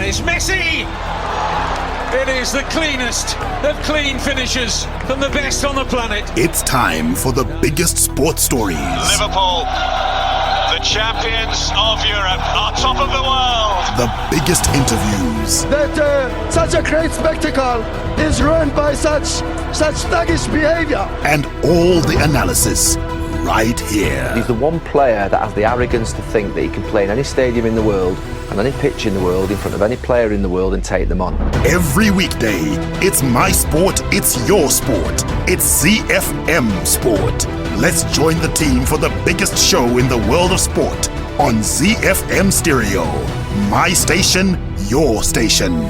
it's Messi! It is the cleanest of clean finishes from the best on the planet. It's time for the biggest sports stories. Liverpool, the champions of Europe, are top of the world. The biggest interviews. That such a great spectacle is ruined by such thuggish behavior. And all the analysis right here. He's the one player that has the arrogance to think that he can play in any stadium in the world and any pitch in the world in front of any player in the world and take them on. Every weekday, it's my sport, it's your sport. It's ZiFM Sport. Let's join the team for the biggest show in the world of sport on ZiFM Stereo. My station, your station.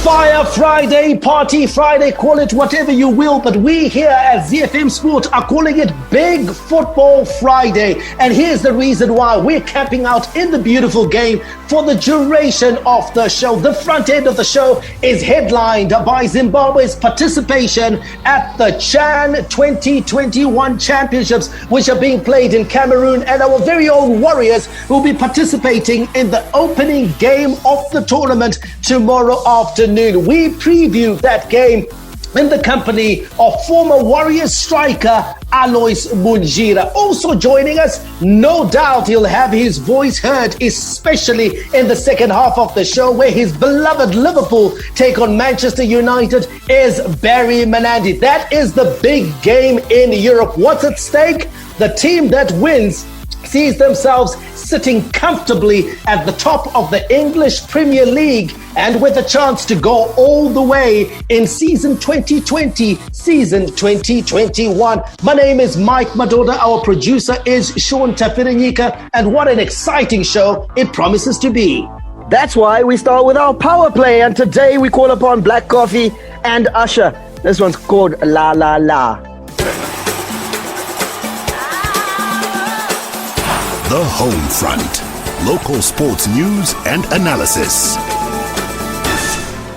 Fire Friday, Party Friday, call it whatever you will, but we here at ZiFM Sport are calling it Big Football Friday. And here's the reason why. We're camping out in the beautiful game for the duration of the show. The front end of the show is headlined by Zimbabwe's participation at the CHAN 2021 Championships, which are being played in Cameroon, and our very own Warriors will be participating in the opening game of the tournament tomorrow afternoon. We preview that game in the company of former Warriors striker Alois Munjira. Also joining us, no doubt he'll have his voice heard, especially in the second half of the show where his beloved Liverpool take on Manchester United, is Barry Menandi. That is the big game in Europe. What's at stake? The team that wins sees themselves sitting comfortably at the top of the English Premier League and with a chance to go all the way in season 2020, season 2021. My name is Mike Madoda. Our producer is Sean Tafirinyika, and what an exciting show it promises to be. That's why we start with our power play, and today we call upon Black Coffee and Usher. This one's called La La La. The Home Front. Local sports news and analysis.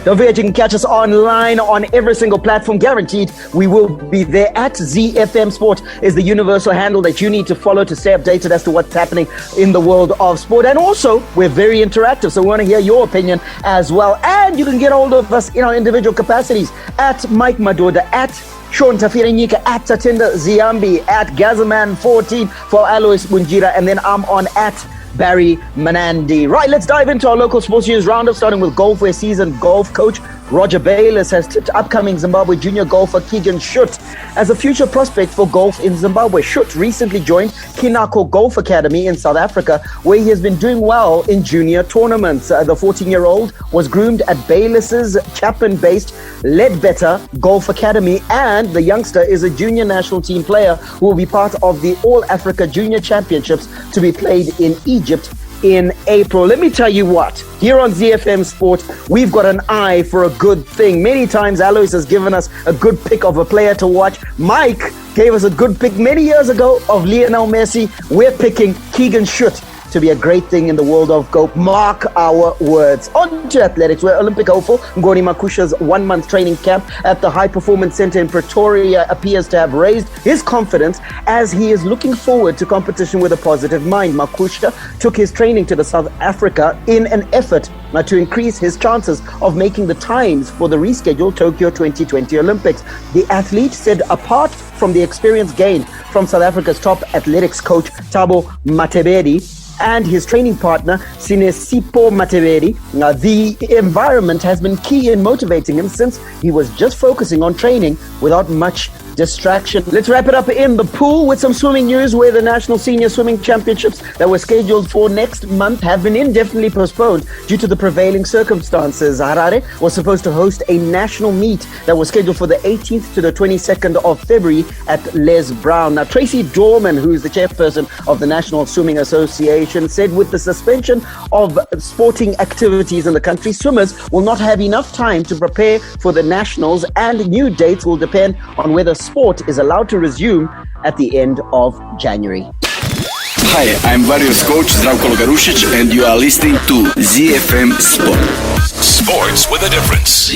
Don't forget, you can catch us online on every single platform, guaranteed. We will be there at ZiFM Sport is the universal handle that you need to follow to stay updated as to what's happening in the world of sport. And also, we're very interactive, so we want to hear your opinion as well. And you can get hold of us in our individual capacities at Mike Madoda, at Sean Tafirinyika, at Tatinda Ziambi, at Gazaman14 for Alois Munjira, and then I'm on at Barry Menandi. Right, let's dive into our local sports news roundup, starting with golf, where seasoned golf coach Roger Bayless has tipped upcoming Zimbabwe junior golfer Keegan Schutt as a future prospect for golf in Zimbabwe. Schutt recently joined Kinako Golf Academy in South Africa, where he has been doing well in junior tournaments. The 14-year-old was groomed at Bayless's Chapman-based Ledbetter Golf Academy, and the youngster is a junior national team player who will be part of the All-Africa Junior Championships to be played in Egypt in April. Let me tell you what, here on ZiFM Sport, we've got an eye for a good thing. Many times Alois has given us a good pick of a player to watch. Mike gave us a good pick many years ago of Lionel Messi. We're picking Keegan Schutt to be a great thing in the world of golf. Mark our words. On to athletics, where Olympic hopeful Ngoni Makusha's 1-month training camp at the High Performance Center in Pretoria appears to have raised his confidence as he is looking forward to competition with a positive mind. Makusha took his training to South Africa in an effort to increase his chances of making the times for the rescheduled Tokyo 2020 Olympics. The athlete said apart from the experience gained from South Africa's top athletics coach Thabo Matebedi and his training partner Sinesipho Matebedi, the environment has been key in motivating him since he was just focusing on training without much distraction. Let's wrap it up in the pool with some swimming news, where the National Senior Swimming Championships that were scheduled for next month have been indefinitely postponed due to the prevailing circumstances. Harare was supposed to host a national meet that was scheduled for the 18th to the 22nd of February at Les Brown. Now, Tracy Dorman, who is the chairperson of the National Swimming Association, said with the suspension of sporting activities in the country, swimmers will not have enough time to prepare for the nationals, and new dates will depend on whether sport is allowed to resume at the end of January. Hi, I'm Warriors coach Zdravko Logarušić, and you are listening to ZiFM Sport. Sports with a difference.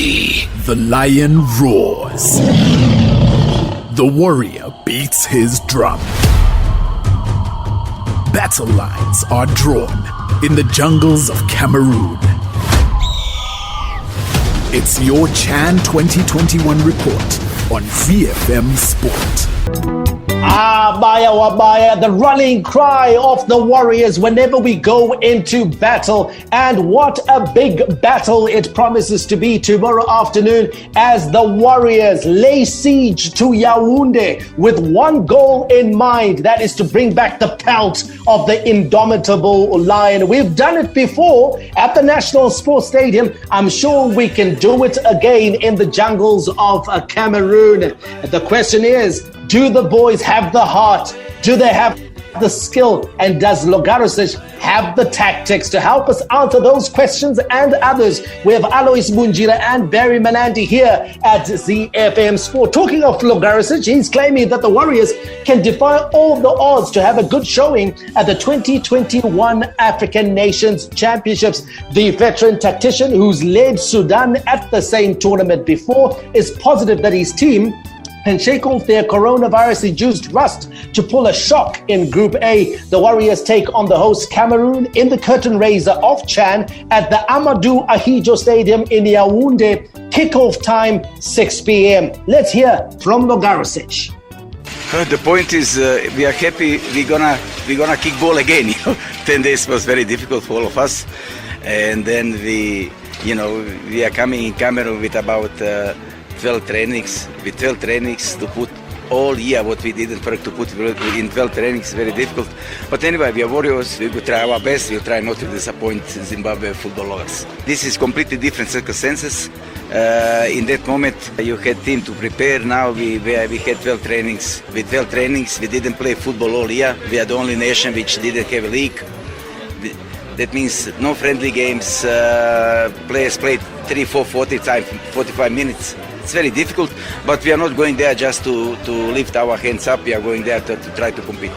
The lion roars. The warrior beats his drum. Battle lines are drawn in the jungles of Cameroon. It's your Chan 2021 report on ZiFM Sport. Baya Wabaya, the rallying cry of the Warriors whenever we go into battle. And what a big battle it promises to be tomorrow afternoon as the Warriors lay siege to Yaoundé with one goal in mind. That is to bring back the pelt of the indomitable lion. We've done it before at the National Sports Stadium. I'm sure we can do it again in the jungles of Cameroon. The question is, do the boys have the heart? Do they have the skill? And does Logarosic have the tactics to help us answer those questions and others? We have Alois Munjira and Barry Manandi here at ZiFM Sport. Talking of Logarosic, he's claiming that the Warriors can defy all the odds to have a good showing at the 2021 African Nations Championships. The veteran tactician who's led Sudan at the same tournament before is positive that his team can shake off their coronavirus-induced rust to pull a shock in Group A. The Warriors take on the host Cameroon in the curtain raiser of Chan at the Amadou Ahidjo Stadium in Yaoundé. Kickoff time 6 p.m. Let's hear from Logarosic. The point is, we are happy we're gonna kick ball again. 10 days was very difficult for all of us, and then we are coming in Cameroon with about 12 trainings. With 12 trainings to put all year what we didn't work to put in 12 trainings, very difficult. But anyway, we are Warriors. We will try our best. We'll try not to disappoint Zimbabwe football lovers. This is completely different circumstances. In that moment, you had team to prepare. Now we had 12 trainings. With 12 trainings, we didn't play football all year. We are the only nation which didn't have a league. That means no friendly games. Players played 3, 4, 45 minutes. It's very difficult, but we are not going there just to lift our hands up. We are going there to try to compete.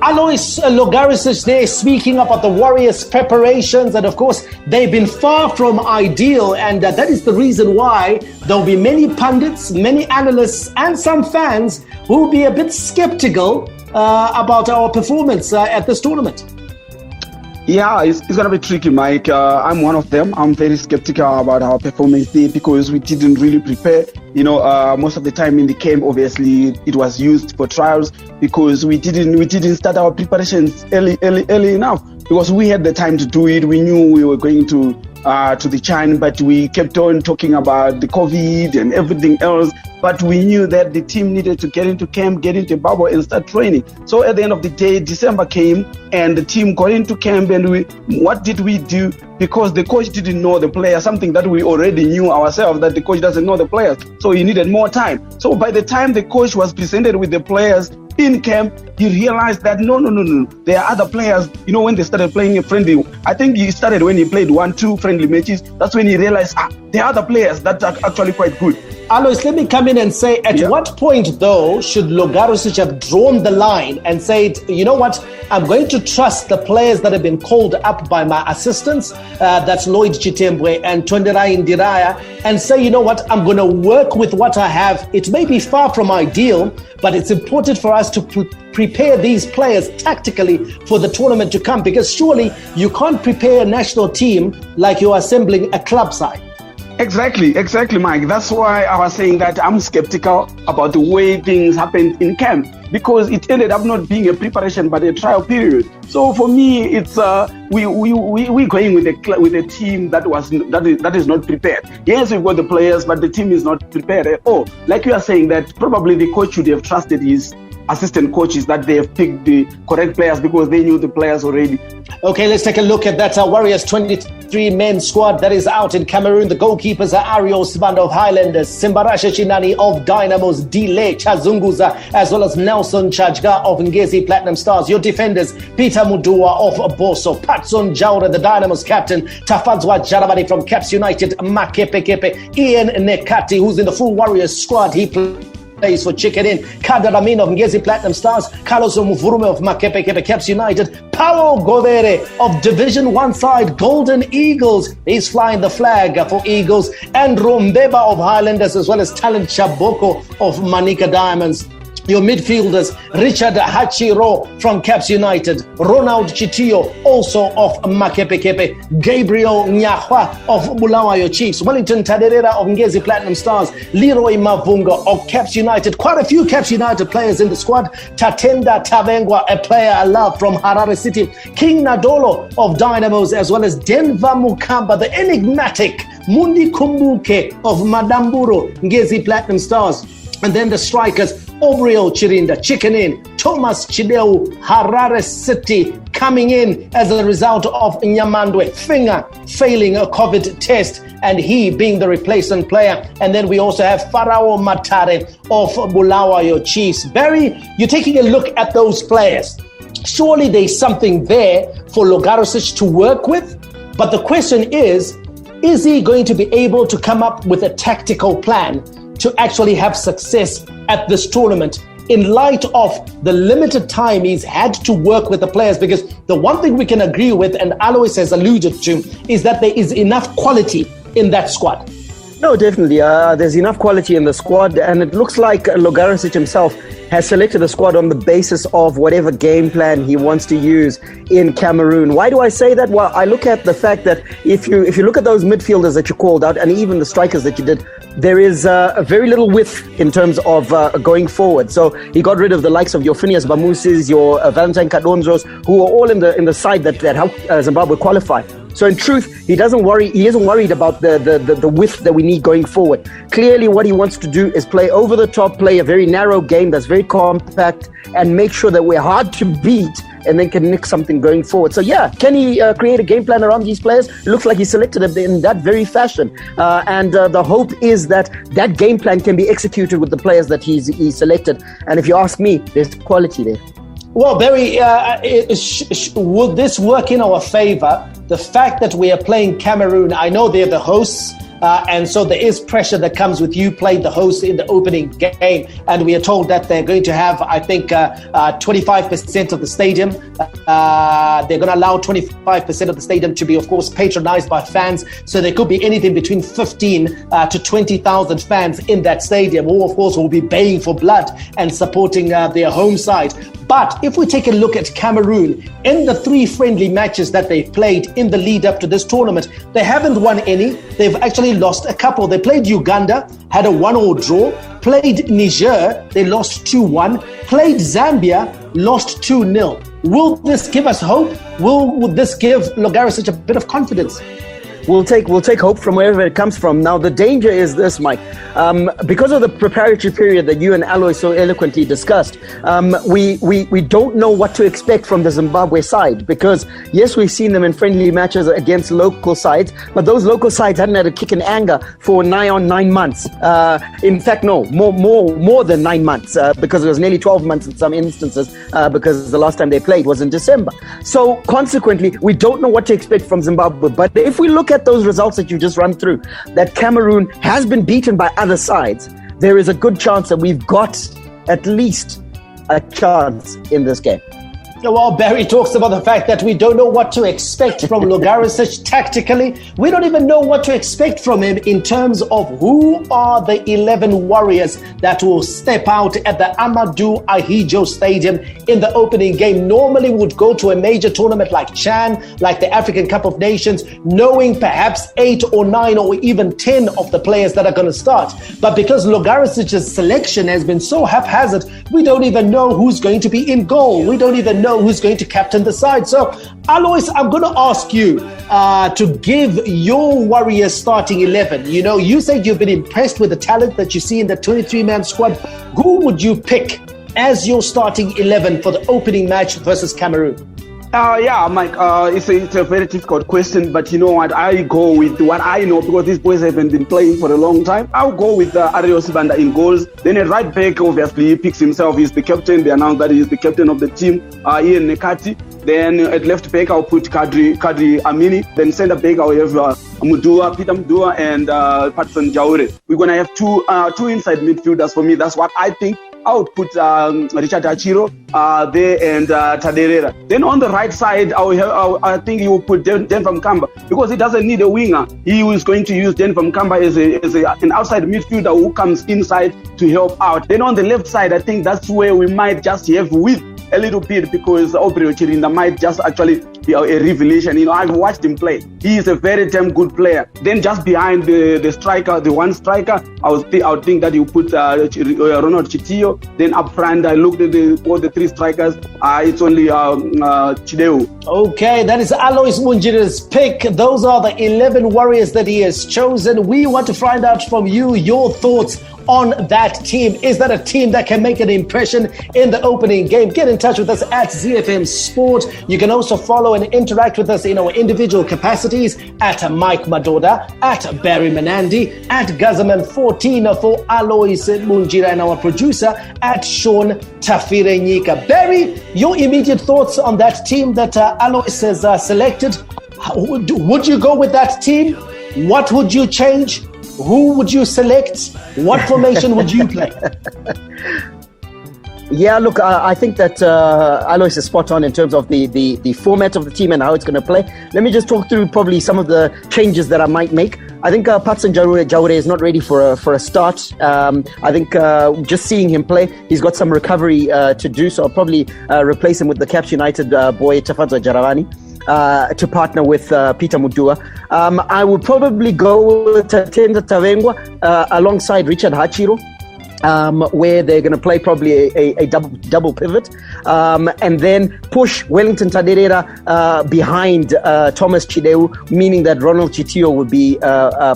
Alois Logarosic there speaking about the Warriors' preparations, and of course they've been far from ideal, and that is the reason why there will be many pundits, many analysts and some fans who will be a bit skeptical about our performance at this tournament. Yeah, it's going to be tricky, Mike. I'm one of them. I'm very skeptical about our performance there because we didn't really prepare. Most of the time in the camp, obviously, it was used for trials because we didn't start our preparations early enough because we had the time to do it. We knew we were going to the Chan, but we kept on talking about the COVID and everything else. But we knew that the team needed to get into camp, get into bubble and start training. So at the end of the day, December came and the team got into camp, and what did we do? Because the coach didn't know the players, something that we already knew ourselves, that the coach doesn't know the players. So he needed more time. So by the time the coach was presented with the players in camp, he realized that no, there are other players. When they started playing a friendly, I think he started when he played 1-2 friendly matches. That's when he realized there are other players that are actually quite good. Alois, let me come in and say, at what point, though, should Logarosic have drawn the line and said, you know what, I'm going to trust the players that have been called up by my assistants, that's Lloyd Chitembwe and Tonderai Ndiraya, and say, you know what, I'm going to work with what I have. It may be far from ideal, but it's important for us to prepare these players tactically for the tournament to come, because surely you can't prepare a national team like you're assembling a club side. Exactly, Mike. That's why I was saying that I'm skeptical about the way things happened in camp, because it ended up not being a preparation but a trial period. So for me, it's we're going with a team that is not prepared. Yes, we've got the players, but the team is not prepared at all. Like you are saying, that probably the coach should have trusted his assistant coaches that they have picked the correct players because they knew the players already. Okay, let's take a look at that Warriors 23-man squad that is out in Cameroon. The goalkeepers are Ario Sibanda of Highlanders, Simbarasha Chinani of Dynamos, Dile Chazunguza, as well as Nelson Chajga of Ngezi Platinum Stars. Your defenders, Peter Mudua of Boso, Patson Jaura, the Dynamos captain, Tafadzwa Jarabani from Caps United, Makepekepe, Ian Nekati, who's in the full Warriors squad. He plays for Chicken Inn, Kader Amin of Ngezi Platinum Stars, Carlos Muvurume of Makepekepe Caps United, Paulo Govere of Division 1 side Golden Eagles, he's flying the flag for Eagles, and Rombeba of Highlanders, as well as Talent Chaboko of Manika Diamonds. Your midfielders, Richard Hachiro from Caps United, Ronald Chitio, also of Makepekepe, Gabriel Nyahwa of Bulawayo Chiefs, Wellington Taderera of Ngezi Platinum Stars, Leroy Mavunga of Caps United, quite a few Caps United players in the squad, Tatenda Tavengwa, a player I love from Harare City, King Nadolo of Dynamos, as well as Denver Mukamba, the enigmatic Mundi Kumbuke of Madamburo, Ngezi Platinum Stars, and then the strikers, Obriel Chirinda, Chicken In, Thomas Chideu, Harare City, coming in as a result of Nyamandwe Finger failing a COVID test and he being the replacement player. And then we also have Farao Matare of Bulawayo Chiefs. Barry, you're taking a look at those players. Surely there's something there for Logarosic to work with. But the question is he going to be able to come up with a tactical plan to actually have success at this tournament in light of the limited time he's had to work with the players? Because the one thing we can agree with, and Alois has alluded to, is that there is enough quality in that squad. No, definitely. There's enough quality in the squad, and it looks like Logarosic himself has selected the squad on the basis of whatever game plan he wants to use in Cameroon. Why do I say that? Well, I look at the fact that if you look at those midfielders that you called out, and even the strikers that you did, there is a very little width in terms of going forward. So he got rid of the likes of your Phineas Bamusis, your Valentine Kadonzos, who are all in the side that helped Zimbabwe qualify. So in truth, he isn't worried about the width that we need going forward. Clearly what he wants to do is play over the top, play a very narrow game that's very compact, and make sure that we're hard to beat and then can nick something going forward. So yeah, can he create a game plan around these players? It looks like he selected them in that very fashion. And the hope is that that game plan can be executed with the players that he's selected. And if you ask me, there's quality there. Well, Barry, would this work in our favor? The fact that we are playing Cameroon, I know they're the hosts, and so there is pressure that comes with you playing the host in the opening game. And we are told that they're going to have, I think, 25% of the stadium. They're going to allow 25% of the stadium to be, of course, patronized by fans. So there could be anything between 15 to 20,000 fans in that stadium, who, of course, will be baying for blood and supporting their home side. But if we take a look at Cameroon, in the 3 friendly matches that they've played in the lead up to this tournament, they haven't won any. They've actually lost a couple. They played Uganda, had a 1-1 draw, played Niger, they lost 2-1, played Zambia, lost 2-0. Will this give us hope? Will this give Logarosic a bit of confidence? We'll take hope from wherever it comes from. Now, the danger is this, Mike. Because of the preparatory period that you and Alois so eloquently discussed, we don't know what to expect from the Zimbabwe side. Because, yes, we've seen them in friendly matches against local sides, but those local sides hadn't had a kick in anger for nigh on 9 months. In fact, no, more than 9 months, because it was nearly 12 months in some instances, because the last time they played was in December. So, consequently, we don't know what to expect from Zimbabwe. But if we look at those results that you just run through, that Cameroon has been beaten by other sides, there is a good chance that we've got at least a chance in this game. Well, Barry talks about the fact that we don't know what to expect from Logarosic tactically. We don't even know what to expect from him in terms of who are the 11 warriors that will step out at the Amadou Ahidjo Stadium in the opening game. Normally would go to a major tournament like CHAN, like the African Cup of Nations, knowing perhaps 8 or 9 or even 10 of the players that are going to start. But because Logarosic's selection has been so haphazard, we don't even know who's going to be in goal. We don't even know who's going to captain the side. So, Alois, I'm going to ask you to give your Warriors starting 11. You know, you said you've been impressed with the talent that you see in the 23-man squad. Who would you pick as your starting 11 for the opening match versus Cameroon? Yeah, Mike, it's a very difficult question, but you know what? I go with what I know because these boys haven't been playing for a long time. I'll go with Ariel Sibanda in goals. Then at right back, obviously, he picks himself. He's the captain. They announced that he's the captain of the team, Ian Nekati. Then at left back, I'll put Kadri Amini. Then centre back, I'll have Peter Mudua and Patson Jaure. We're going to have two inside midfielders for me. That's what I think. I would put Richard Achiro there and Taderera. Then on the right side, I think you will put Denver Mkamba, because he doesn't need a winger. He is going to use Denver Mkamba as an outside midfielder who comes inside to help out. Then on the left side, I think that's where we might just have width a little bit, because Obreo Chirinda might just actually be a revelation. I've watched him play. He is a very damn good player. Then just behind the striker, the one striker, I would think that you put Ronald Chitio. Then up front, I looked at all the three strikers. It's only Chideu. Okay, that is Alois Munjira's pick. Those are the 11 warriors that he has chosen. We want to find out from you your thoughts on that team. Is that a team that can make an impression in the opening game? Get in touch with us at ZiFM Sport. You can also follow and interact with us in our individual capacities at Mike Madoda, at Barry Menandi, at Gazaman14 for Alois Munjira, and our producer at Sean Tafire Nyika. Barry, your immediate thoughts on that team that Alois has selected? Would you go with that team? What would you change? Who would you select? What formation would you play? Yeah, look, I think that Alois is spot on in terms of the format of the team and how it's going to play. Let me just talk through probably some of the changes that I might make. I think Patson Jaure is not ready for a start. I think just seeing him play, he's got some recovery to do, so I'll probably replace him with the Caps United boy, Tafadzwa Jaravani. To partner with Peter Mudua. I would probably go with Tatenda Tavengwa alongside Richard Hachiro. Where they're going to play probably a double pivot, and then push Wellington Taderera behind Thomas Chideu, meaning that Ronald Chitio would be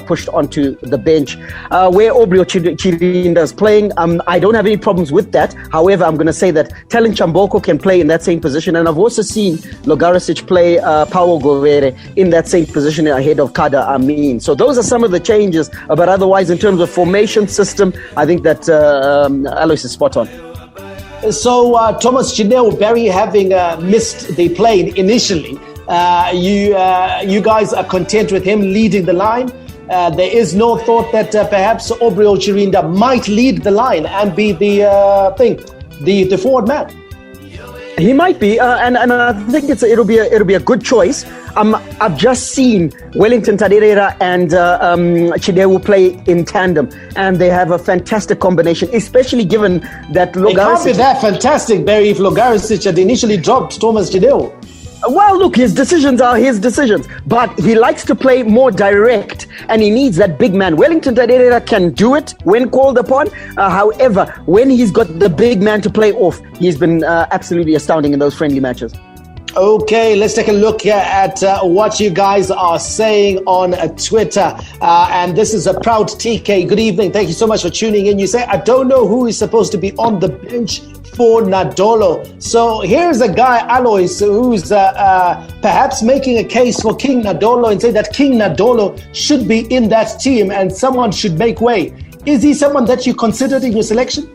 pushed onto the bench. Where Obreo Chirinda is playing, I don't have any problems with that. However, I'm going to say that Talent Chamboko can play in that same position, and I've also seen Logarisic play Paulo Govere in that same position ahead of Kada Amin. So those are some of the changes, but otherwise in terms of formation system, I think that Alois is spot on. So Thomas Chideu, Barry, having missed the plane initially, you guys are content with him leading the line? There is no thought that perhaps Obreo Chirinda might lead the line and be the forward man? He might be, and I think it'll be a good choice. I've just seen Wellington Taderera and Chideu play in tandem, and they have a fantastic combination, especially given that Logarisic... It can't be that fantastic, Barry, if Logarisic had initially dropped Thomas Chideu. Well, look, his decisions are his decisions, but he likes to play more direct, and he needs that big man. Wellington Taderera can do it when called upon. However, when he's got the big man to play off, he's been absolutely astounding in those friendly matches. Okay, let's take a look here at what you guys are saying on Twitter. And this is a proud TK. Good evening. Thank you so much for tuning in. You say, I don't know who is supposed to be on the bench for Nadolo. So here's a guy, Alois, who's perhaps making a case for King Nadolo and say that King Nadolo should be in that team and someone should make way. Is he someone that you considered in your selection?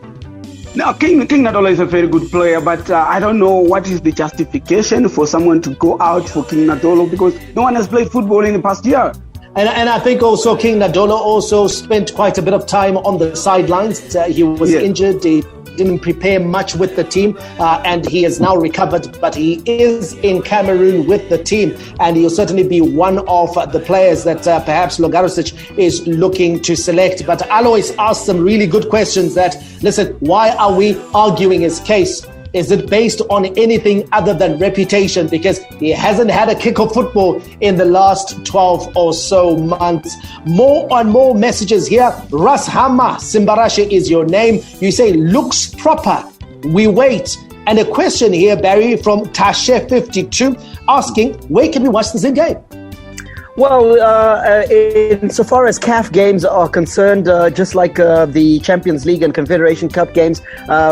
Now, King Nadolo is a very good player, but I don't know what is the justification for someone to go out for King Nadolo, because no one has played football in the past year. And I think also King Nadolo also spent quite a bit of time on the sidelines. He was injured. He didn't prepare much with the team, and he has now recovered, but he is in Cameroon with the team, and he'll certainly be one of the players that perhaps Logarisic is looking to select. But Alois asked some really good questions that, listen, why are we arguing his case? Is it based on anything other than reputation? Because he hasn't had a kick of football in the last 12 or so months. More and more messages here. Ras Hama Simbarashe is your name. You say, looks proper. We wait. And a question here, Barry, from Tashe52, asking, where can we watch this in game? Well, insofar as CAF games are concerned, just like the Champions League and Confederation Cup games,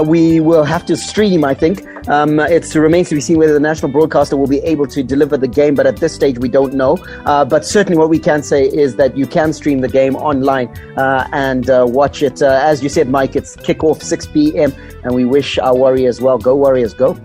we will have to stream, I think. It remains to be seen whether the national broadcaster will be able to deliver the game, but at this stage we don't know. But certainly what we can say is that you can stream the game online and watch it. As you said, Mike, it's kick-off 6 p.m. and we wish our Warriors well. Go Warriors, go.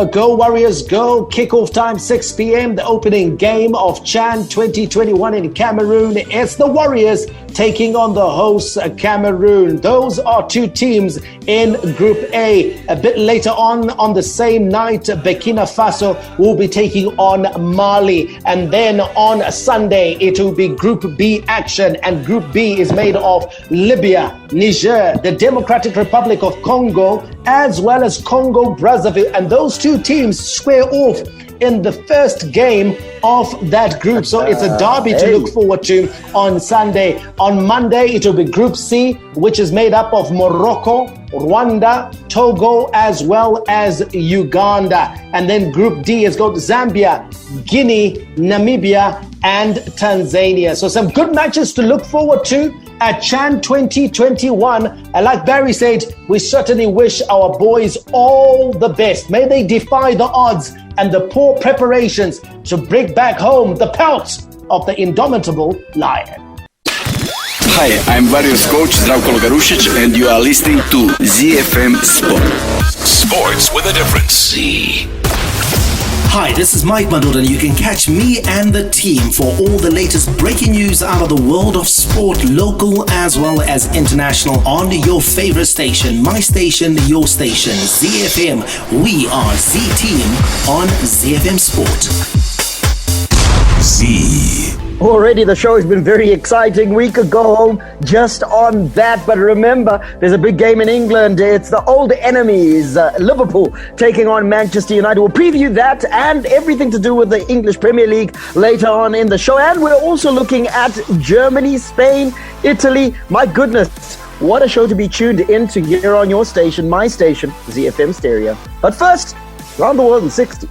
Go Warriors go. Kickoff time 6 p.m. The opening game of CHAN 2021 in Cameroon. It's the Warriors taking on the hosts Cameroon. Those are two teams in Group A. A bit later on the same night, Burkina Faso will be taking on Mali. And then on Sunday, it will be Group B action. And Group B is made of Libya, Niger, the Democratic Republic of Congo, as well as Congo Brazzaville. And those two teams square off in the first game of that group. So it's a derby to look forward to on Sunday. On Monday, it will be Group C, which is made up of Morocco, Rwanda, Togo, as well as Uganda. And then Group D has got Zambia, Guinea, Namibia, and Tanzania. So some good matches to look forward to at CHAN 2021. And like Barry said, we certainly wish our boys all the best. May they defy the odds and the poor preparations to bring back home the pelts of the indomitable lion. Hi, I'm Warriors coach Zdravko Logarušić, and you are listening to ZiFM Sport. Sports with a difference. Hi, this is Mike Madod, and you can catch me and the team for all the latest breaking news out of the world of sport, local as well as international, on your favorite station, my station, your station, ZiFM. We are Z-Team on ZiFM Sport. Z. Already the show has been very exciting. We could go home just on that. But remember, there's a big game in England. It's the old enemies, Liverpool, taking on Manchester United. We'll preview that and everything to do with the English Premier League later on in the show. And we're also looking at Germany, Spain, Italy. My goodness, what a show to be tuned into here on your station, my station, ZiFM Stereo. But first, around the world in 60.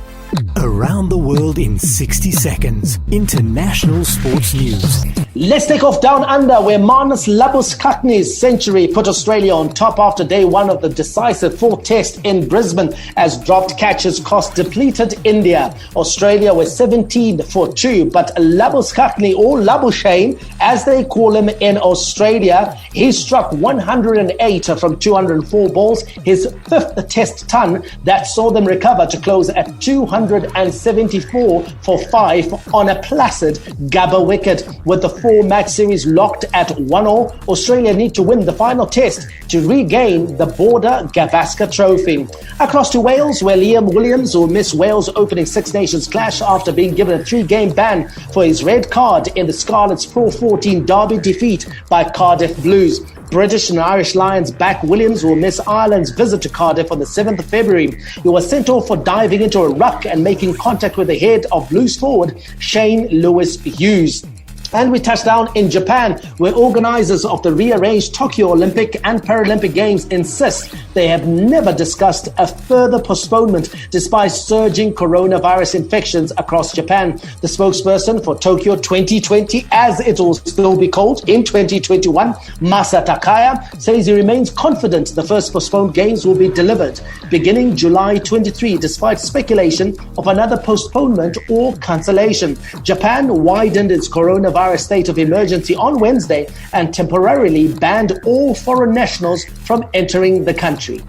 Around the world in 60 seconds. International sports news. Let's take off down under, where Marnus Labuschagney's century put Australia on top after day one of the decisive fourth test in Brisbane, as dropped catches cost depleted India. Australia was 17 for 2, but Labuschagney, or Labuschagne as they call him in Australia, he struck 108 from 204 balls, his fifth test ton that saw them recover to close at 274 for 5 on a placid Gabba wicket. With the 4-match series locked at 1-1, Australia need to win the final test to regain the Border Gavaskar Trophy. Across to Wales, where Liam Williams will miss Wales' opening Six Nations clash after being given a 3-game ban for his red card in the Scarlets' Pro 14 derby defeat by Cardiff Blues. British and Irish Lions back Williams will miss Ireland's visit to Cardiff on the 7th of February. He was sent off for diving into a ruck and making contact with the head of Blues forward Shane Lewis-Hughes. And we touch down in Japan, where organizers of the rearranged Tokyo Olympic and Paralympic Games insist they have never discussed a further postponement despite surging coronavirus infections across Japan. The spokesperson for Tokyo 2020, as it will still be called in 2021, Masa Takaya, says he remains confident the first postponed games will be delivered beginning July 23, despite speculation of another postponement or cancellation. Japan widened its coronavirus state of emergency on Wednesday and temporarily banned all foreign nationals from entering the country.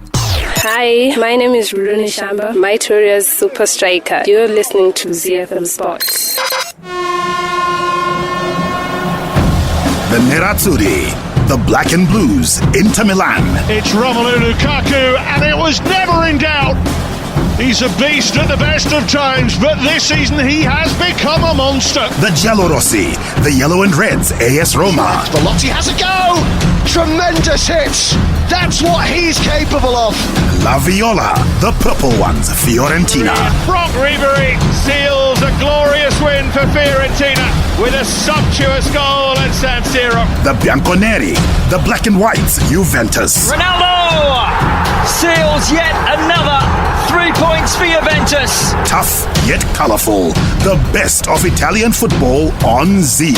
Hi, my name is Rudoni Shamba, Maitoria's super striker. You're listening to ZiFM Sports. The Nerazzurri, the Black and Blues, Inter Milan. It's Romelu Lukaku, and it was never in doubt. He's a beast at the best of times, but this season he has become a monster. The Giallorossi, the Yellow and Reds, AS Roma. Velotti has a go! Tremendous hits! That's what he's capable of! La Viola, the Purple Ones, Fiorentina. Brock Ribery seals a glorious win for Fiorentina with a sumptuous goal at San Siro. The Bianconeri, the Black and Whites, Juventus. Ronaldo seals yet another 3 points for Juventus. Tough yet colourful. The best of Italian football on Z.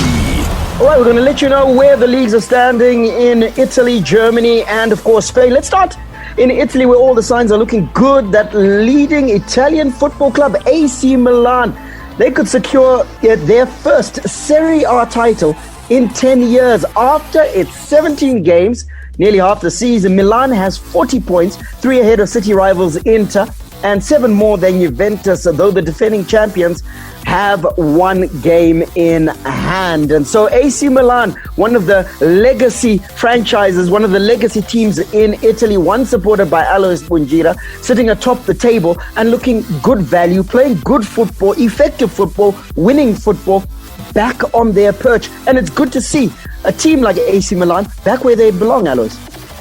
All right, we're going to let you know where the leagues are standing in Italy, Germany, and of course Spain. Let's start in Italy, where all the signs are looking good. That leading Italian football club, AC Milan, they could secure their first Serie A title in 10 years. After its 17 games, nearly half the season, Milan has 40 points, 3 ahead of city rivals Inter, and 7 more than Juventus, though the defending champions have 1 game in hand. And so AC Milan, one of the legacy franchises, one of the legacy teams in Italy, one supported by Alois Bungira, sitting atop the table and looking good value, playing good football, effective football, winning football, back on their perch. And it's good to see a team like AC Milan back where they belong, Alois.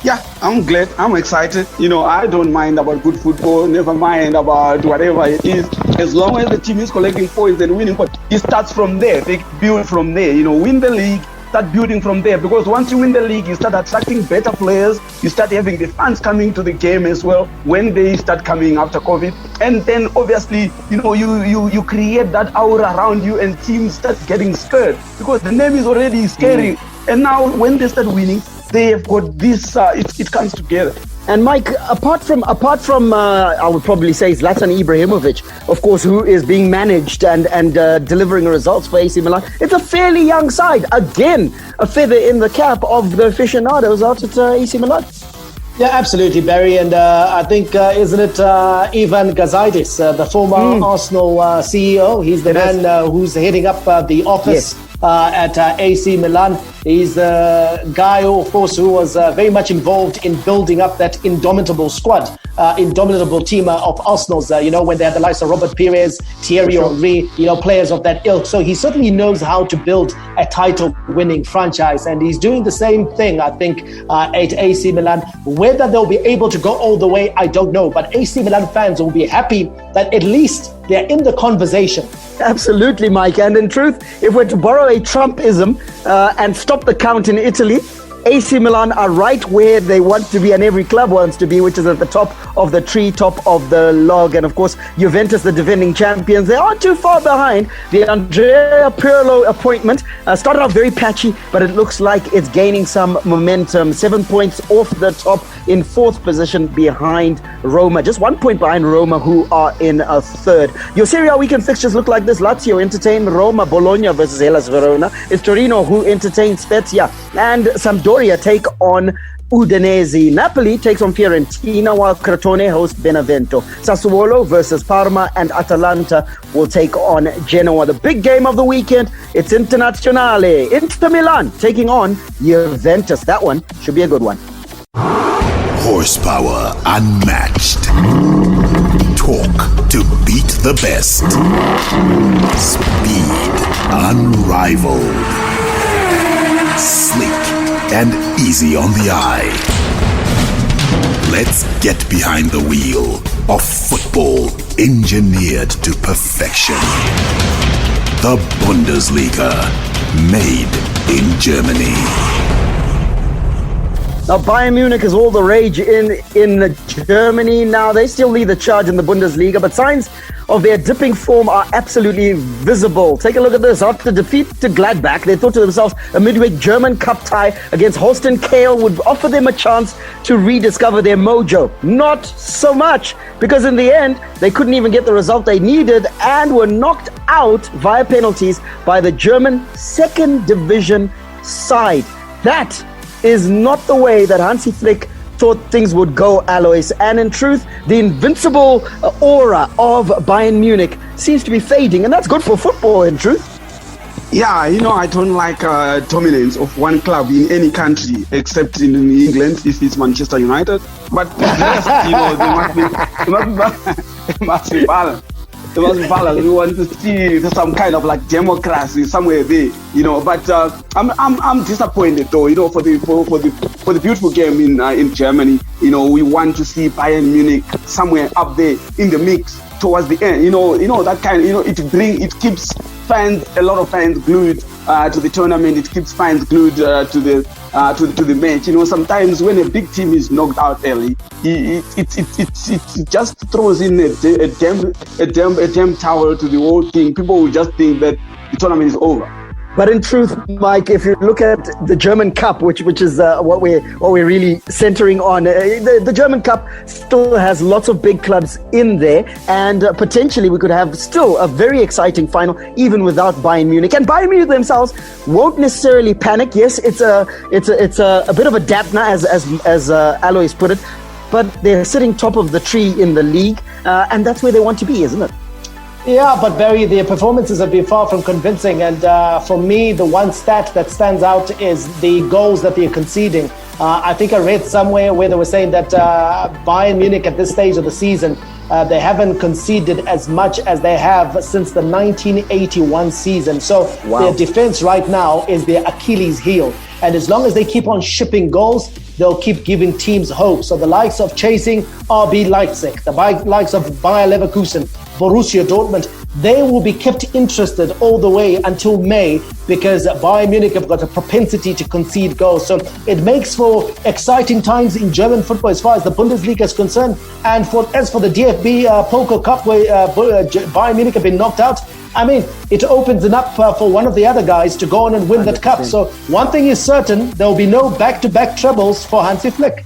Yeah, I'm glad. I'm excited. I don't mind about good football, never mind about whatever it is. As long as the team is collecting points and winning, but it starts from there. They build from there. Win the league, start building from there. Because once you win the league, you start attracting better players. You start having the fans coming to the game as well when they start coming after COVID. And then obviously, you create that aura around you and teams start getting scared because the name is already scary. And now when they start winning, they have got this, it comes together. And Mike, apart from I would probably say Zlatan Ibrahimovic, of course, who is being managed and delivering results for AC Milan, it's a fairly young side. Again, a feather in the cap of the aficionados out at AC Milan. Yeah, absolutely, Barry. And I think, isn't it Ivan Gazidis, the former Arsenal CEO? He's the man who's heading up the office at AC Milan. He's the guy, of course, who was very much involved in building up that indomitable squad, indomitable team of Arsenal's, when they had the likes of Robert Pires, Thierry Henry, players of that ilk. So he certainly knows how to build a title-winning franchise. And he's doing the same thing, I think, at AC Milan. Whether they'll be able to go all the way, I don't know. But AC Milan fans will be happy that at least they're in the conversation. Absolutely, Mike. And in truth, if we're to borrow a Trumpism and stop the count in Italy, AC Milan are right where they want to be and every club wants to be, which is at the top of the tree, top of the log. And of course, Juventus, the defending champions, they aren't too far behind. The Andrea Pirlo appointment started out very patchy, but it looks like it's gaining some momentum. 7 points off the top in 4th position behind Roma. Just 1 point behind Roma, who are in 3rd. Your Serie A weekend fixtures look like this. Lazio entertain Roma, Bologna versus Hellas Verona. It's Torino who entertain Spezia, and Sampdoria take on Udinese. Napoli takes on Fiorentina, while Crotone hosts Benevento. Sassuolo versus Parma, and Atalanta will take on Genoa. The big game of the weekend, it's Internazionale. Inter Milan taking on Juventus. That one should be a good one. Horsepower unmatched. Torque to beat the best. Speed unrivaled. Sleek and easy on the eye. Let's get behind the wheel of football engineered to perfection. The Bundesliga, made in Germany. Now, Bayern Munich is all the rage in Germany. Now, they still lead the charge in the Bundesliga, but signs of their dipping form are absolutely visible. Take a look at this. After defeat to Gladbach, they thought to themselves a midweek German Cup tie against Holstein Kiel would offer them a chance to rediscover their mojo. Not so much, because in the end, they couldn't even get the result they needed and were knocked out via penalties by the German 2nd division side. That is not the way that Hansi Flick thought things would go, Alois. And in truth, the invincible aura of Bayern Munich seems to be fading, and that's good for football, in truth. Yeah, I don't like dominance of one club in any country except in England if it's Manchester United. But the rest, there must be balance. There must be balance. We want to see some kind of like democracy somewhere there, But I'm disappointed though, for the beautiful game in Germany. We want to see Bayern Munich somewhere up there in the mix towards the end. That kind. It keeps fans, a lot of fans glued to the tournament. It keeps fans glued to the match. Sometimes when a big team is knocked out early, it just throws in a damn towel to the whole thing. People will just think that the tournament is over. But in truth, Mike, if you look at the German Cup, which is what we're really centering on, the German Cup still has lots of big clubs in there, and potentially we could have still a very exciting final, even without Bayern Munich. And Bayern Munich themselves won't necessarily panic. Yes, it's a bit of a dampener, as Alois put it. But they're sitting top of the tree in the league, and that's where they want to be, isn't it? Yeah, but Barry, their performances have been far from convincing. And for me, the one stat that stands out is the goals that they're conceding. I think I read somewhere where they were saying that Bayern Munich at this stage of the season, they haven't conceded as much as they have since the 1981 season. So their defense right now is their Achilles heel. And as long as they keep on shipping goals, they'll keep giving teams hope. So the likes of chasing RB Leipzig, the likes of Bayer Leverkusen, Borussia Dortmund, they will be kept interested all the way until May, because Bayern Munich have got a propensity to concede goals. So it makes for exciting times in German football as far as the Bundesliga is concerned. And as for the DFB Pokal Cup, where Bayern Munich have been knocked out, I mean, it opens it up for one of the other guys to go on and win 100%. That cup. So one thing is certain, there will be no back-to-back trebles for Hansi Flick.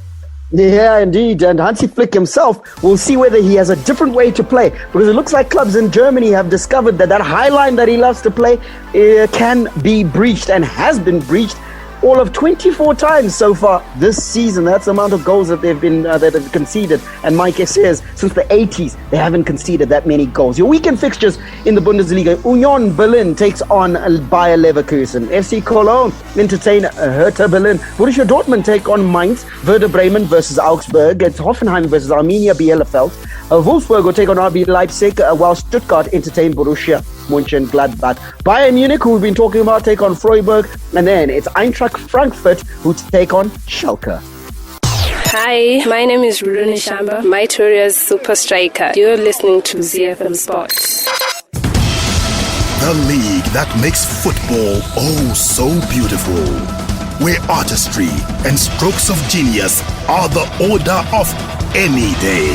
Yeah, indeed. And Hansi Flick himself will see whether he has a different way to play, because it looks like clubs in Germany have discovered that high line that he loves to play can be breached, and has been breached all of 24 times so far this season. That's the amount of goals that they've been that have conceded. And Mike says since the 80s they haven't conceded that many goals. Your weekend fixtures in the Bundesliga: Union Berlin takes on Bayer Leverkusen. FC Cologne entertain Hertha Berlin. Borussia Dortmund take on Mainz. Werder Bremen versus Augsburg. It's Hoffenheim versus Arminia Bielefeld. Wolfsburg will take on RB Leipzig, while Stuttgart entertain Borussia Mönchengladbach. Bayern Munich, who we've been talking about, take on Freiburg. And then it's Eintracht Frankfurt who take on Schalke. Hi, my name is Rudoni Shamba, Mytoria's super striker. You're listening to ZiFM Sports. The league that makes football oh so beautiful, where artistry and strokes of genius are the order of any day,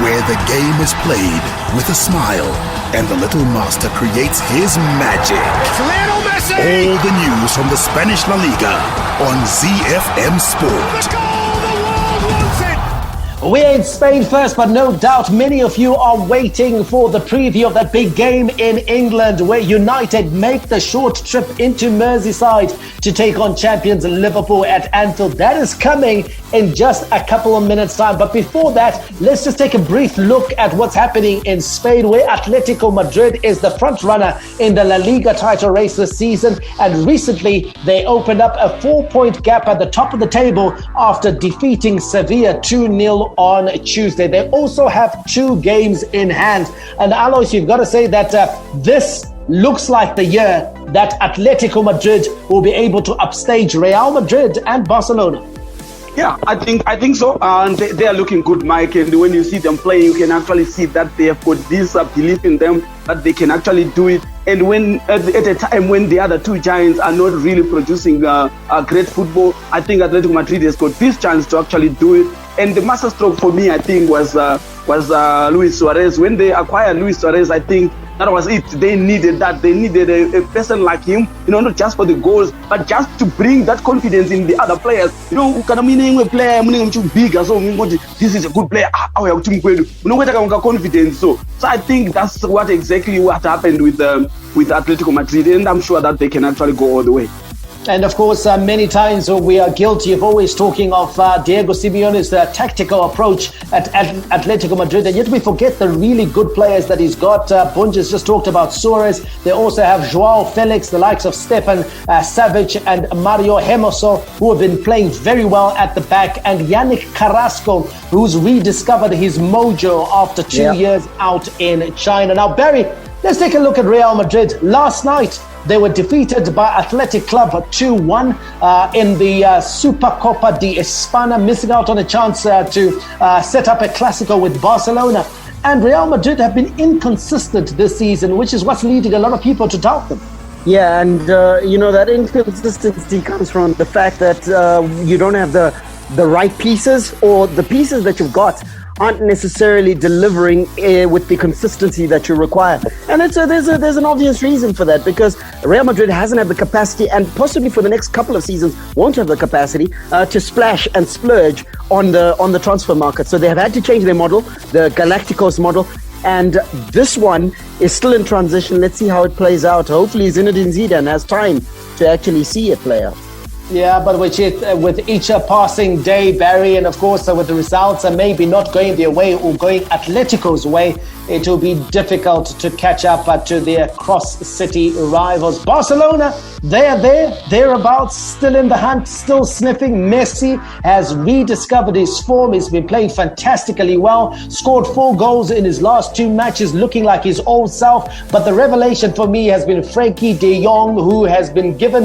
where the game is played with a smile and the little master creates his magic. It's Lionel Messi! All the news from the Spanish La Liga on ZiFM Sport. The goal the world wants it! We're in Spain first, but no doubt many of you are waiting for the preview of that big game in England, where United make the short trip into Merseyside to take on champions Liverpool at Anfield. That is coming in just a couple of minutes' time. But before that, let's just take a brief look at what's happening in Spain, where Atletico Madrid is the front runner in the La Liga title race this season. And recently, they opened up a 4-point gap at the top of the table after defeating Sevilla 2-0 on Tuesday. They also have 2 games in hand. And Alois, you've got to say that this looks like the year that Atletico Madrid will be able to upstage Real Madrid and Barcelona. Yeah, I think so. And they are looking good, Mike. And when you see them play, you can actually see that they have got this belief in them, that they can actually do it. And when at a time when the other 2 giants are not really producing great football, I think Atletico Madrid has got this chance to actually do it. And the masterstroke for me, I think, was Luis Suarez. When they acquired Luis Suarez, I think that was it. They needed that. They needed a person like him, not just for the goals, but just to bring that confidence in the other players. A player big, so this is a good player. Confidence. So I think that's exactly what happened with Atletico Madrid, and I'm sure that they can actually go all the way. And of course, many times we are guilty of always talking of Diego Simeone's tactical approach at Atletico Madrid, and yet we forget the really good players that he's got. Bunges just talked about Suarez. They also have Joao Felix, the likes of Stefan Savic and Mario Hermoso, who have been playing very well at the back, and Yannick Carrasco, who's rediscovered his mojo after 2 years out in China. Now, Barry, let's take a look at Real Madrid. Last night, they were defeated by Athletic Club 2-1 in the Supercopa de España, missing out on a chance to set up a Clásico with Barcelona. And Real Madrid have been inconsistent this season, which is what's leading a lot of people to doubt them. Yeah, and that inconsistency comes from the fact that you don't have the right pieces, or the pieces that you've got aren't necessarily delivering with the consistency that you require. And there's an obvious reason for that, because Real Madrid hasn't had the capacity, and possibly for the next couple of seasons won't have the capacity to splash and splurge on the transfer market. So they have had to change their model, the Galacticos model, and this one is still in transition. Let's see how it plays out. Hopefully Zinedine Zidane has time to actually see it play out. Yeah, but with each passing day, Barry, and of course with the results maybe not going their way or going Atletico's way, it will be difficult to catch up to their cross-city rivals. Barcelona, they're thereabouts, still in the hunt, still sniffing. Messi has rediscovered his form. He's been playing fantastically well, scored 4 goals in his last 2 matches, looking like his old self. But the revelation for me has been Frankie de Jong, who has been given,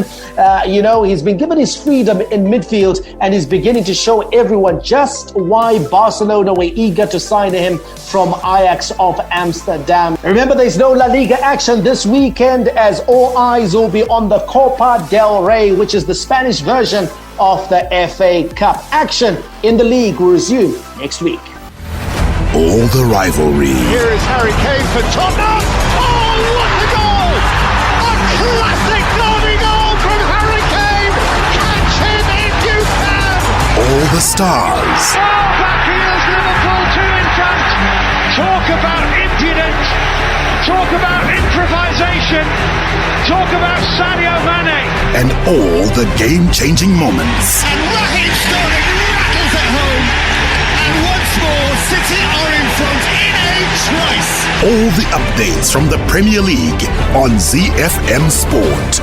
he's been given his freedom in midfield, and is beginning to show everyone just why Barcelona were eager to sign him from Ajax of Amsterdam. Remember, there's no La Liga action this weekend, as all eyes will be on the Copa del Rey, which is the Spanish version of the FA Cup. Action in the league will resume next week. All the rivalry. Here is Harry Kane for Tottenham. Oh, what a goal! A classic derby goal from Harry Kane. Catch him if you can. All the stars. Oh, back here's Liverpool 2 in front. Talk about impudence. Talk about improvisation. Talk about Sadio Mane. And all the game-changing moments. And Raheem Sterling rattles at home. And once more, City are in front in a trice. All the updates from the Premier League on ZiFM Sport.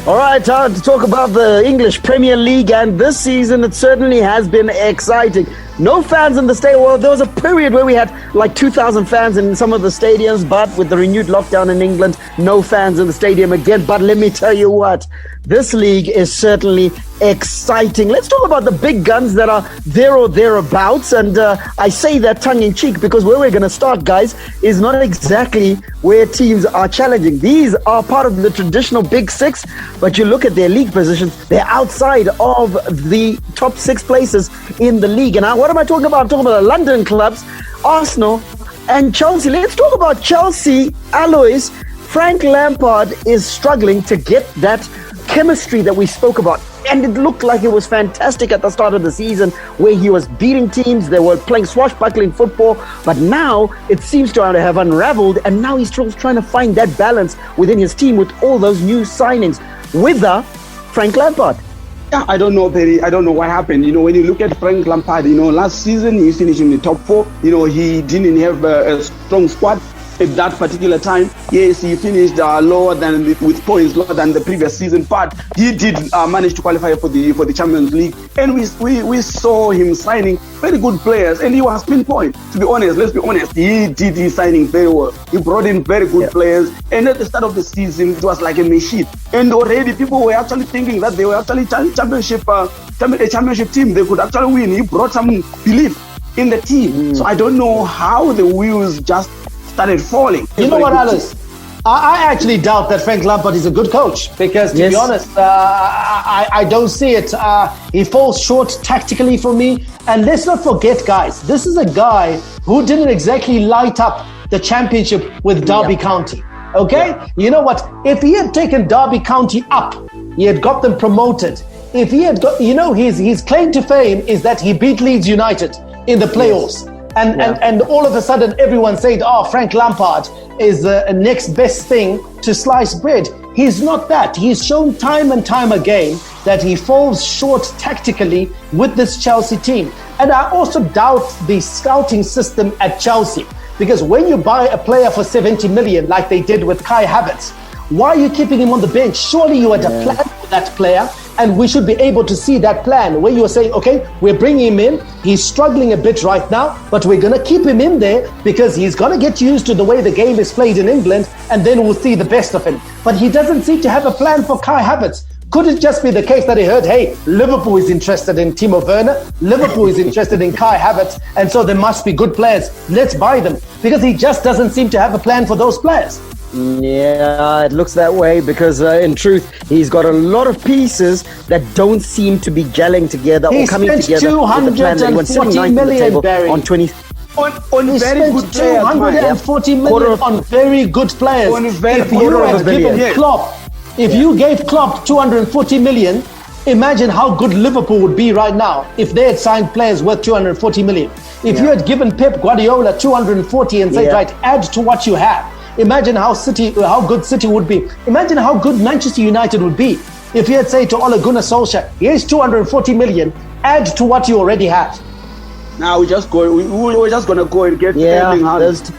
All right, time to talk about the English Premier League, and this season it certainly has been exciting. No fans in the stadium. Well, there was a period where we had like 2,000 fans in some of the stadiums, but with the renewed lockdown in England, no fans in the stadium again. But let me tell you what, this league is certainly exciting. Let's talk about the big guns that are there or thereabouts. And I say that tongue-in-cheek because where we're going to start, guys, is not exactly where teams are challenging. These are part of the traditional Big Six, but you look at their league positions, they're outside of the top 6 places in the league. And what am I talking about? I'm talking about the London clubs, Arsenal and Chelsea. Let's talk about Chelsea. Alois, Frank Lampard is struggling to get that chemistry that we spoke about. And it looked like it was fantastic at the start of the season, where he was beating teams, they were playing swashbuckling football, but now it seems to have unraveled, and now he's still trying to find that balance within his team with all those new signings with Frank Lampard. Yeah, I don't know, Perry. I don't know what happened. When you look at Frank Lampard, last season he finished in the top 4. He didn't have a strong squad at that particular time. Yes, he finished lower than with points lower than the previous season, but he did manage to qualify for the Champions League, and we saw him signing very good players, and he was pinpoint. To be honest, let's be honest, he did his signing very well. He brought in very good players, and at the start of the season it was like a machine, and already people were actually thinking that they were actually a championship team. They could actually win. He brought some belief in the team. So I don't know how the wheels just started falling. You know what, Alice? I actually doubt that Frank Lampard is a good coach, because to be honest, I don't see it. He falls short tactically for me. And let's not forget, guys, this is a guy who didn't exactly light up the championship with Derby County. Okay? You know what? If he had taken Derby County up, he had got them promoted. If he had got, his claim to fame is that he beat Leeds United in the playoffs. And all of a sudden everyone said, Frank Lampard is the next best thing to sliced bread. He's not that. He's shown time and time again that he falls short tactically with this Chelsea team. And I also doubt the scouting system at Chelsea, because when you buy a player for 70 million like they did with Kai Havertz, why are you keeping him on the bench? Surely you had a plan for that player, and we should be able to see that plan where you are saying, okay, we're bringing him in. He's struggling a bit right now, but we're going to keep him in there because he's going to get used to the way the game is played in England, and then we'll see the best of him. But he doesn't seem to have a plan for Kai Havertz. Could it just be the case that he heard, hey, Liverpool is interested in Timo Werner, Liverpool is interested in Kai Havertz, and so there must be good players. Let's buy them. Because he just doesn't seem to have a plan for those players. Yeah, it looks that way because in truth, he's got a lot of pieces that don't seem to be gelling together or coming together. He spent 240 million, Barry. On 20. On very good players. 240 million on very good players. If you gave Klopp 240 million, imagine how good Liverpool would be right now if they had signed players worth 240 million. If you had given Pep Guardiola 240 and said, right, add to what you have. Imagine how good City would be. Imagine how good Manchester United would be if you had said to Ole Gunnar Solskjaer, here's 240 million, add to what you already have. Now we're just going to go and get Erling Haaland.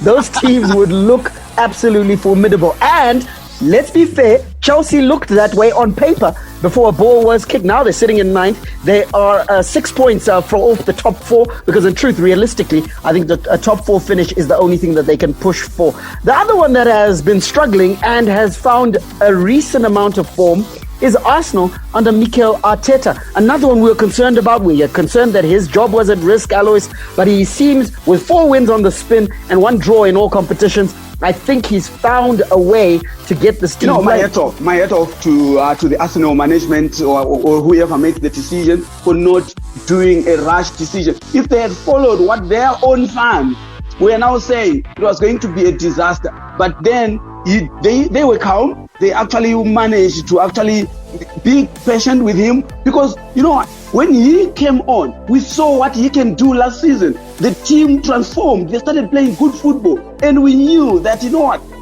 Those teams would look absolutely formidable. And let's be fair, Chelsea looked that way on paper before a ball was kicked. Now they're sitting in ninth. They are 6 points off the top four, because in truth, realistically, I think that a top four finish is the only thing that they can push for. The other one that has been struggling and has found a recent amount of form is Arsenal under Mikel Arteta. Another one we were concerned about. We are concerned that his job was at risk, Alois, but he seems, with 4 wins on the spin and 1 draw in all competitions, I think he's found a way to get this team. My hat off to the Arsenal management or whoever makes the decision for not doing a rash decision. If they had followed what their own fans were now saying, it was going to be a disaster. But then they were calm. They actually managed to actually be patient with him, because when he came on, we saw what he can do last season. The team transformed. They started playing good football, and we knew that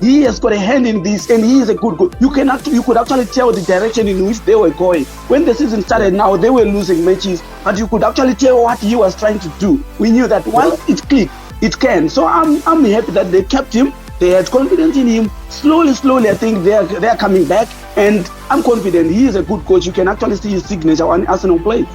he has got a hand in this, and he is a good goal. You could actually tell the direction in which they were going. When the season started, now they were losing matches, but you could actually tell what he was trying to do. We knew that once it clicked, it can. So I'm happy that they kept him. They had confidence in him. Slowly, I think they are coming back, and I'm confident he is a good coach. You can actually see his signature when Arsenal plays.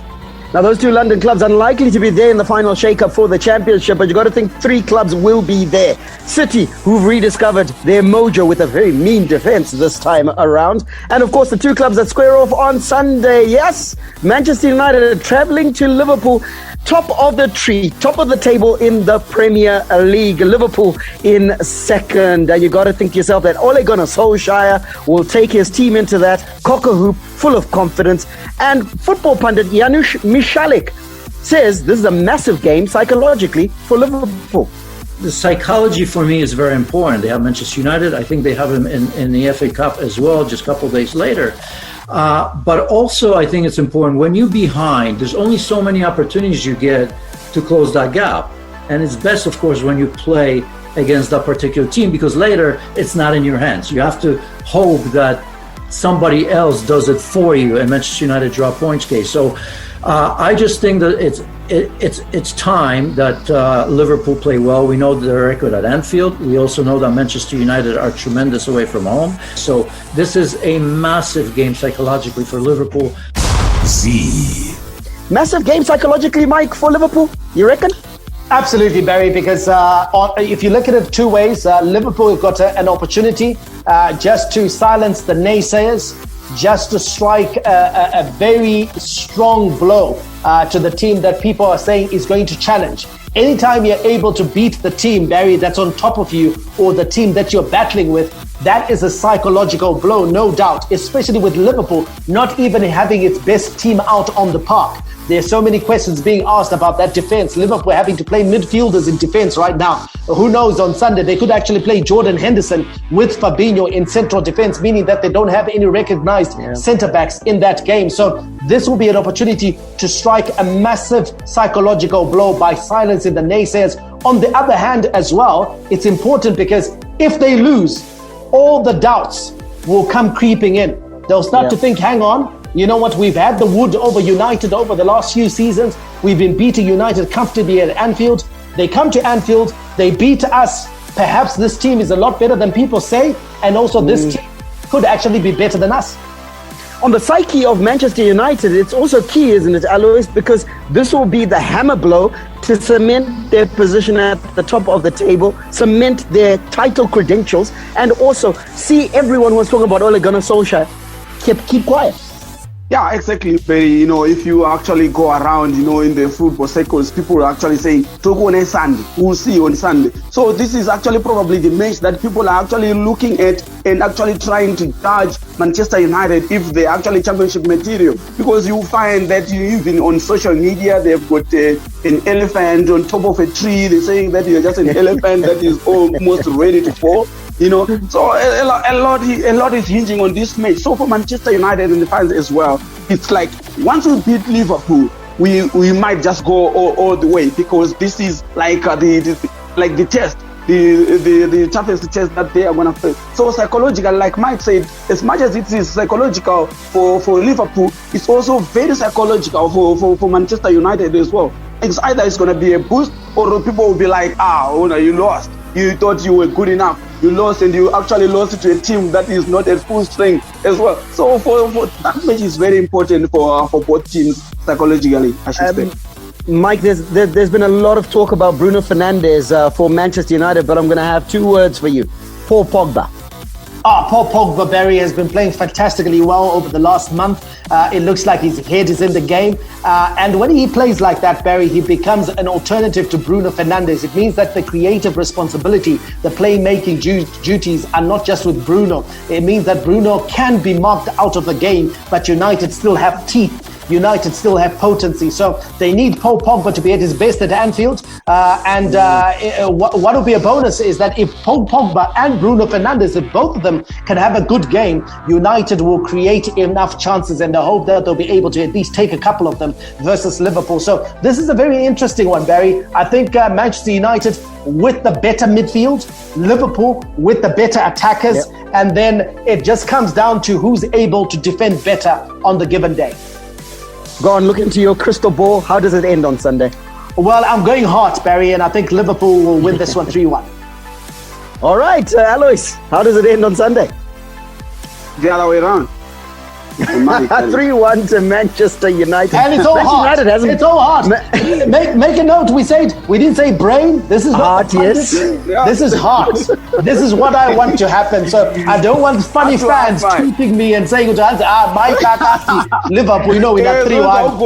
Now, those 2 London clubs unlikely to be there in the final shake-up for the championship, but you got to think 3 clubs will be there. City, who've rediscovered their mojo with a very mean defense this time around. And of course, the 2 clubs that square off on Sunday. Yes, Manchester United are travelling to Liverpool. Top of the tree, top of the table in the Premier League. Liverpool in second. And you got to think to yourself that Ole Gunnar Solskjaer will take his team into that cock-a-hoop, full of confidence. And football pundit Janusz Michalik says this is a massive game psychologically for Liverpool. The psychology for me is very important. They have Manchester United. I think they have him in the FA Cup as well, just a couple of days later. But also, I think it's important when you're behind, there's only so many opportunities you get to close that gap. And it's best, of course, when you play against that particular team, because later it's not in your hands. You have to hope that somebody else does it for you, and Manchester United draw points case. So I just think that it's time that Liverpool play well. We know their record at Anfield. We also know that Manchester United are tremendous away from home. So this is a massive game psychologically for Liverpool. Massive game psychologically, Mike, for Liverpool, you reckon? Absolutely, Barry, because if you look at it 2 ways, Liverpool have got an opportunity just to silence the naysayers, just to strike a very strong blow to the team that people are saying is going to challenge. Anytime you're able to beat the team, Barry, that's on top of you, or the team that you're battling with, that is a psychological blow, no doubt, especially with Liverpool not even having its best team out on the park. There's so many questions being asked about that defense. Liverpool having to play midfielders in defense right now. Who knows, on Sunday they could actually play Jordan Henderson with Fabinho in central defense, meaning that they don't have any recognized centre-backs in that game. So this will be an opportunity to strike a massive psychological blow by silencing the naysayers. On the other hand as well, it's important because if they lose, all the doubts will come creeping in. They'll start to think, hang on, you know what, we've had the wood over United over the last few seasons. We've been beating United comfortably at Anfield. They come to Anfield, they beat us. Perhaps this team is a lot better than people say, and also this team could actually be better than us. On the psyche of Manchester United, it's also key, isn't it, Alois? Because this will be the hammer blow to cement their position at the top of the table, cement their title credentials, and also see everyone was talking about Ole Gunnar Solskjaer. Keep quiet. Yeah, exactly. If you actually go around, in the football circles, people are actually saying, "Togo on Sunday, we'll see you on Sunday." So this is actually probably the match that people are actually looking at and actually trying to judge Manchester United if they're actually championship material. Because you find that even on social media, they've got an elephant on top of a tree. They're saying that you're just an elephant that is almost ready to fall. So a lot is hinging on this match. So for Manchester United and the fans as well, it's like once we beat Liverpool, we might just go all the way, because this is like the test. the toughest test that they are going to face. So psychological, like Mike said, as much as it is psychological for Liverpool, it's also very psychological for Manchester United as well. It's either it's going to be a boost, or people will be like, you lost. You thought you were good enough. You lost, and you actually lost to a team that is not at full strength as well. So for that match is very important for both teams psychologically, I should say. Mike, there's been a lot of talk about Bruno Fernandes for Manchester United, but I'm going to have two words for you. Paul Pogba. Paul Pogba, Barry, has been playing fantastically well over the last month. It looks like his head is in the game. And when he plays like that, Barry, he becomes an alternative to Bruno Fernandes. It means that the creative responsibility, the playmaking duties are not just with Bruno. It means that Bruno can be marked out of the game, but United still have teeth. United still have potency. So they need Paul Pogba to be at his best at Anfield. What will be a bonus is that if Paul Pogba and Bruno Fernandes, if both of them can have a good game, United will create enough chances, and I hope that they'll be able to at least take a couple of them versus Liverpool. So this is a very interesting one, Barry. I think Manchester United with the better midfield, Liverpool with the better attackers, and then it just comes down to who's able to defend better on the given day. Go on, look into your crystal ball. How does it end on Sunday? Well, I'm going hot, Barry, and I think Liverpool will win this one 3-1. All right, Alois, how does it end on Sunday? The other way around. 3-1 to Manchester United. And it's all hot. It's all hot. Make a note. We didn't say brain. This is hot. Yes. This is hot. This is what I want to happen. So I don't want funny fans tweeting me and saying to us, my Kakati, Liverpool, you know, we got 3-1.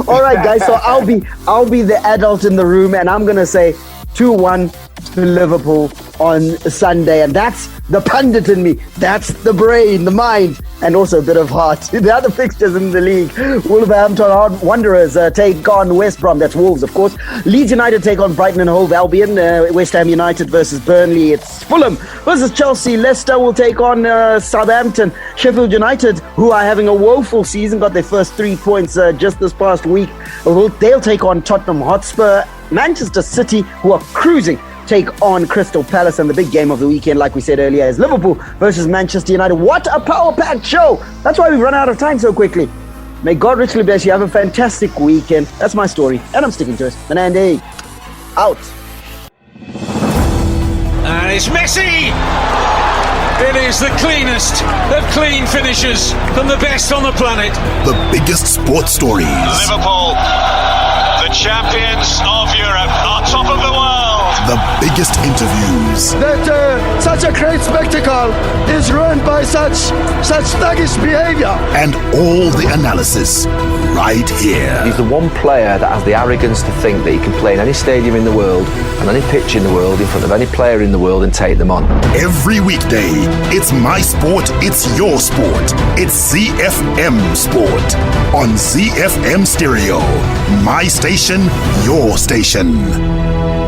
All right, guys. So I'll be the adult in the room, and I'm gonna say 2-1 to Liverpool on Sunday, and that's the pundit in me. That's the brain, the mind, and also a bit of heart. The other fixtures in the league: Wolverhampton Wanderers take on West Brom. That's Wolves, of course. Leeds United take on Brighton and Hove Albion. West Ham United versus Burnley. It's Fulham versus Chelsea. Leicester will take on Southampton. Sheffield United, who are having a woeful season, got their first 3 points just this past week. They'll take on Tottenham Hotspur. Manchester City, who are cruising, take on Crystal Palace, and the big game of the weekend, like we said earlier, is Liverpool versus Manchester United. What a power-packed show! That's why we've run out of time so quickly. May God richly bless you. Have a fantastic weekend. That's my story, and I'm sticking to it. Menande, out. And it's Messi! It is the cleanest of clean finishes from the best on the planet. The biggest sports stories. Liverpool, the champions of Europe, are top of the world. The biggest interviews. That such a great spectacle is ruined by such thuggish behavior. And all the analysis right here. He's the one player that has the arrogance to think that he can play in any stadium in the world and any pitch in the world in front of any player in the world and take them on. Every weekday, it's my sport, it's your sport. It's ZiFM Sport on ZiFM Stereo. My station, your station.